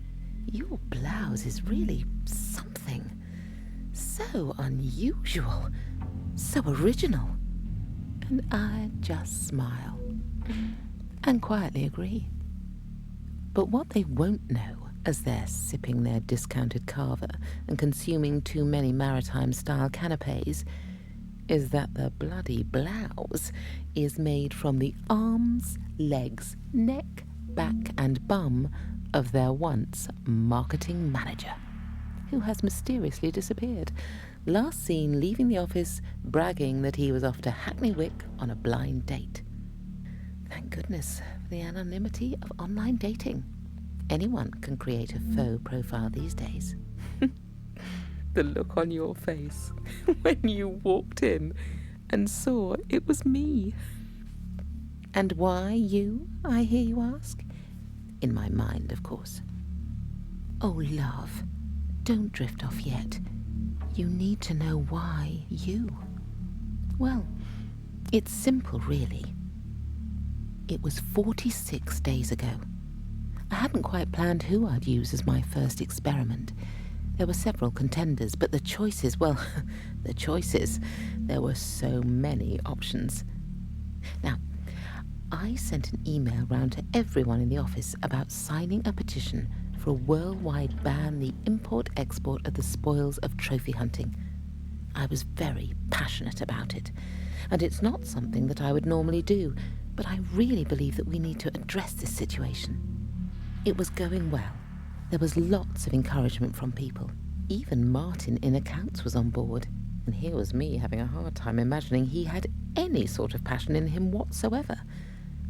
your blouse is really something. So unusual, so original." And I just smile and quietly agree. But what they won't know as they're sipping their discounted cava and consuming too many maritime-style canapes is that the bloody blouse is made from the arms, legs, neck, back, and bum of their once marketing manager, who has mysteriously disappeared, last seen leaving the office bragging that he was off to Hackney Wick on a blind date. Thank goodness for the anonymity of online dating. Anyone can create a faux profile these days. The look on your face when you walked in and saw it was me. And why you, I hear you ask? In my mind, of course. Oh, love, don't drift off yet. You need to know why you. Well, it's simple, really. It was 46 days ago. I hadn't quite planned who I'd use as my first experiment. There were several contenders, but the choices, well, there were so many options. Now, I sent an email round to everyone in the office about signing a petition for a worldwide ban the import-export of the spoils of trophy hunting. I was very passionate about it, and it's not something that I would normally do, but I really believe that we need to address this situation. It was going well. There was lots of encouragement from people. Even Martin in accounts was on board, and here was me having a hard time imagining he had any sort of passion in him whatsoever.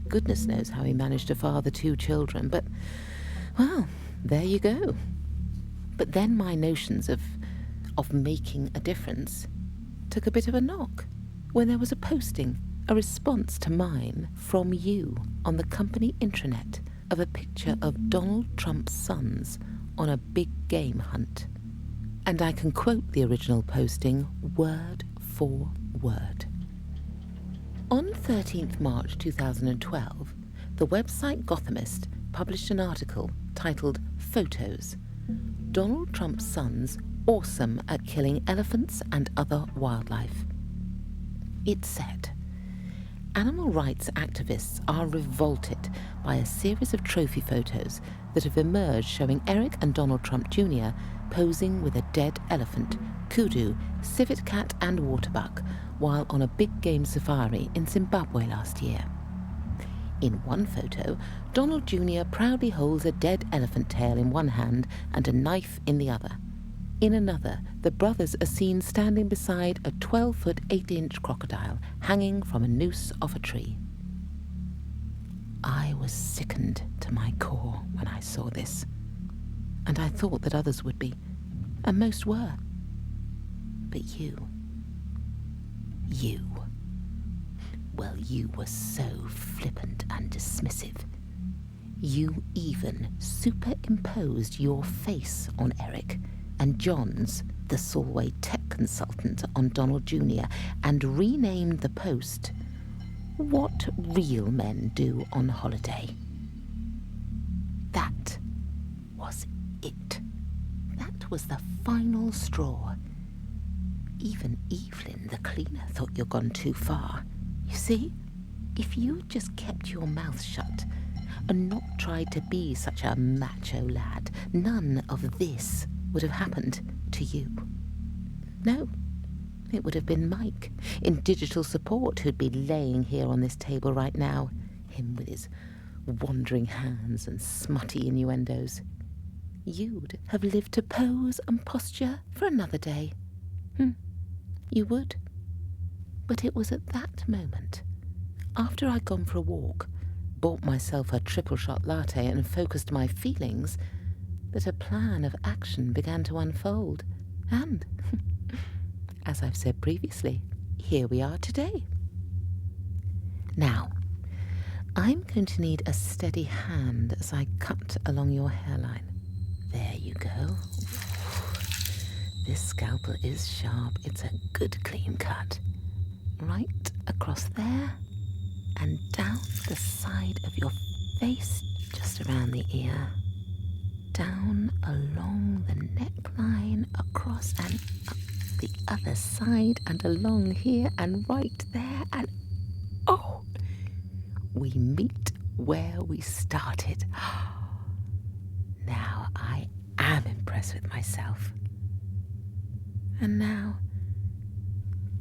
Goodness knows how he managed to father 2 children, but, well, there you go. But then my notions of making a difference took a bit of a knock. when there was a posting, a response to mine from you on the company intranet of a picture of Donald Trump's sons on a big game hunt. And I can quote the original posting word for word. On 13th March 2012, the website Gothamist published an article titled Photos: Donald Trump's Sons Awesome at Killing Elephants and Other Wildlife. It said, animal rights activists are revolted by a series of trophy photos that have emerged showing Eric and Donald Trump Jr. posing with a dead elephant, kudu, civet cat and waterbuck while on a big game safari in Zimbabwe last year. In one photo, Donald Jr. proudly holds a dead elephant tail in one hand and a knife in the other. In another, the brothers are seen standing beside a 12-foot 8-inch crocodile hanging from a noose off a tree. I was sickened to my core when I saw this, and I thought that others would be, and most were. But well, you were so flippant and dismissive. You even superimposed your face on Eric and John's, the Solway tech consultant, on Donald Jr. and renamed the post, "What Real Men Do on Holiday." That was it. That was the final straw. Even Evelyn, the cleaner, thought you'd gone too far. You see, if you'd just kept your mouth shut and not tried to be such a macho lad, none of this would have happened to you. No, it would have been Mike in digital support who'd be laying here on this table right now, him with his wandering hands and smutty innuendos. You'd have lived to pose and posture for another day. You would. But it was at that moment, after I'd gone for a walk, bought myself a triple shot latte and focused my feelings, that a plan of action began to unfold. And, as I've said previously, here we are today. Now, I'm going to need a steady hand as I cut along your hairline. There you go. This scalpel is sharp. It's a good clean cut. Right across there and down the side of your face, just around the ear. Down along the neckline, across and up the other side, and along here and right there, and oh, we meet where we started. Now I am impressed with myself. And now,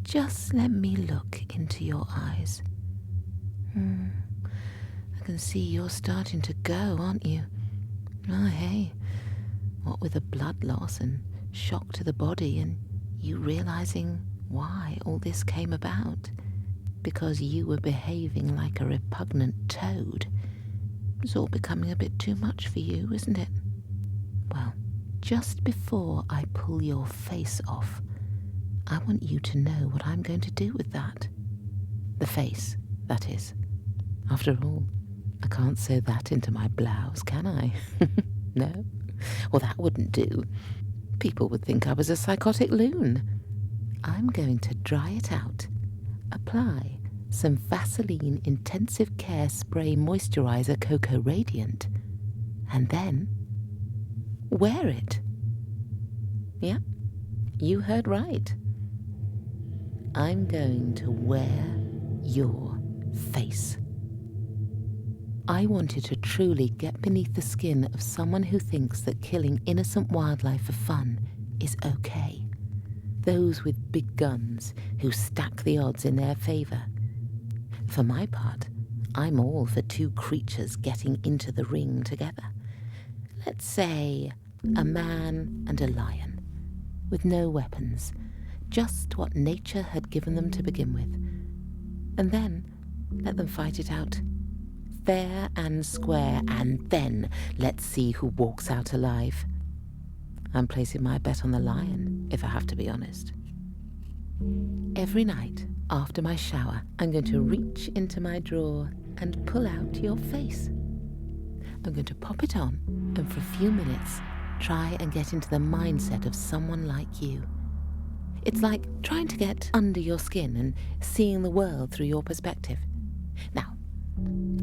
just let me look into your eyes. I can see you're starting to go, aren't you? Oh, hey, what with the blood loss and shock to the body and you realizing why all this came about, because you were behaving like a repugnant toad. It's all becoming a bit too much for you, isn't it? Well, just before I pull your face off, I want you to know what I'm going to do with that. The face, that is. After all, I can't sew that into my blouse, can I? No? Well, that wouldn't do. People would think I was a psychotic loon. I'm going to dry it out, apply some Vaseline Intensive Care Spray Moisturizer Cocoa Radiant, and then wear it. Yeah, you heard right. I'm going to wear your face. I wanted to truly get beneath the skin of someone who thinks that killing innocent wildlife for fun is okay. Those with big guns who stack the odds in their favour. For my part, I'm all for two creatures getting into the ring together. Let's say a man and a lion, with no weapons, just what nature had given them to begin with. And then let them fight it out, fair and square, and then let's see who walks out alive. I'm placing my bet on the lion, if I have to be honest. Every night, After my shower, I'm going to reach into my drawer and pull out your face. I'm going to pop it on and for a few minutes try and get into the mindset of someone like you. It's like trying to get under your skin and seeing the world through your perspective. Now,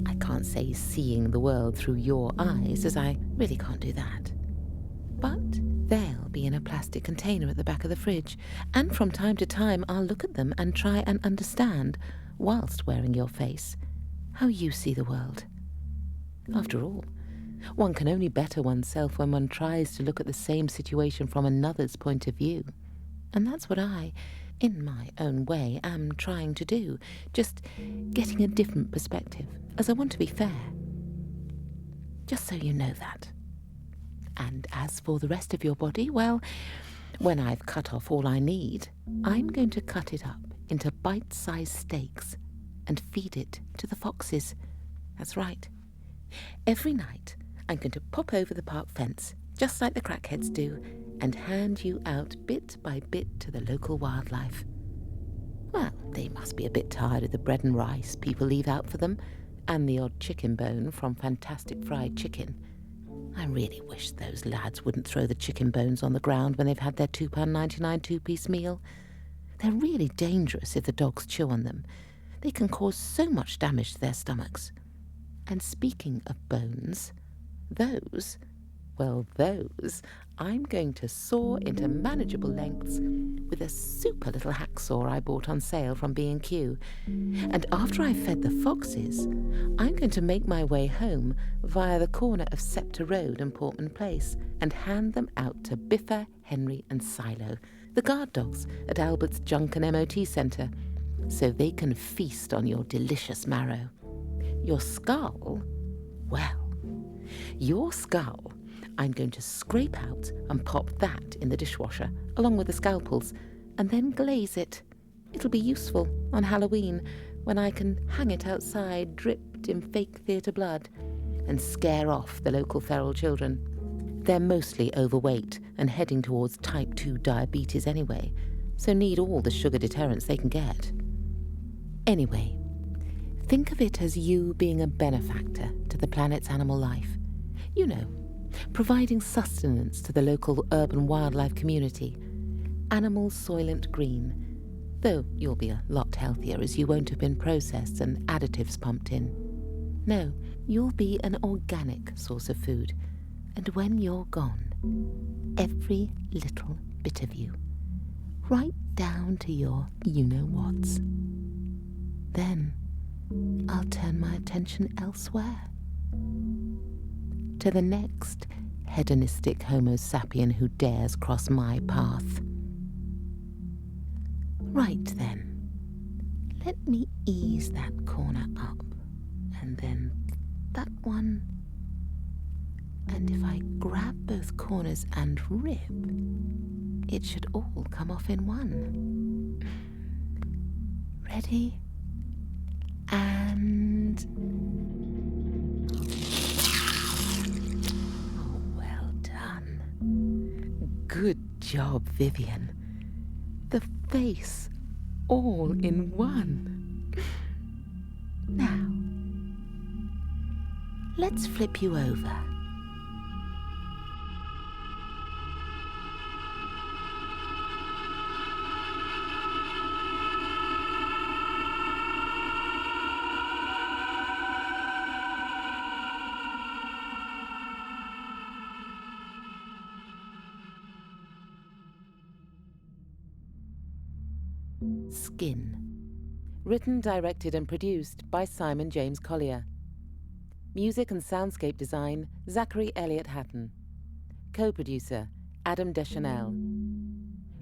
I can't say seeing the world through your eyes, as I really can't do that. But they'll be in a plastic container at the back of the fridge, and from time to time I'll look at them and try and understand, whilst wearing your face, how you see the world. After all, one can only better oneself when one tries to look at the same situation from another's point of view. And that's what I, in my own way, am trying to do, just getting a different perspective, as I want to be fair. Just so you know that. And as for the rest of your body, well, when I've cut off all I need, I'm going to cut it up into bite-sized steaks and feed it to the foxes. That's right. Every night, I'm going to pop over the park fence, just like the crackheads do, and hand you out bit by bit to the local wildlife. Well, they must be a bit tired of the bread and rice people leave out for them, and the odd chicken bone from Fantastic Fried Chicken. I really wish those lads wouldn't throw the chicken bones on the ground when they've had their £2.99 two-piece meal. They're really dangerous if the dogs chew on them. They can cause so much damage to their stomachs. And speaking of bones, those I'm going to saw into manageable lengths with a super little hacksaw I bought on sale from B&Q. And after I've fed the foxes, I'm going to make my way home via the corner of Scepter Road and Portman Place and hand them out to Biffa, Henry and Silo, the guard dogs at Albert's Junk and MOT Centre, so they can feast on your delicious marrow. Your skull? Well, your skull I'm going to scrape out and pop that in the dishwasher, along with the scalpels, and then glaze it. It'll be useful on Halloween, when I can hang it outside dripped in fake theatre blood, and scare off the local feral children. They're mostly overweight and heading towards type 2 diabetes anyway, so need all the sugar deterrents they can get. Anyway, think of it as you being a benefactor to the planet's animal life. You know, providing sustenance to the local urban wildlife community. Animals soylent green, though you'll be a lot healthier as you won't have been processed and additives pumped in. No, you'll be an organic source of food, and when you're gone, every little bit of you, right down to your you-know-whats. Then I'll turn my attention elsewhere. To the next hedonistic Homo sapien who dares cross my path. Right then, let me ease that corner up, and then that one. And if I grab both corners and rip, it should all come off in one. Ready? And... oh, well done. Good job, Vivian. The face all in one. Now, let's flip you over. Skin. Written, directed and produced by Simon James Collier. Music and soundscape design, Zachary Elliott-Hatton. Co-producer, Adam Dechanel.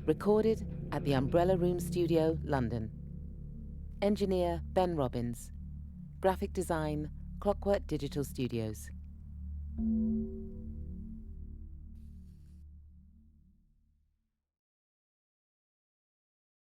Recorded at the Umbrella Room Studio, London. Engineer, Ben Robbins. Graphic design, Clockwork Digital Studios.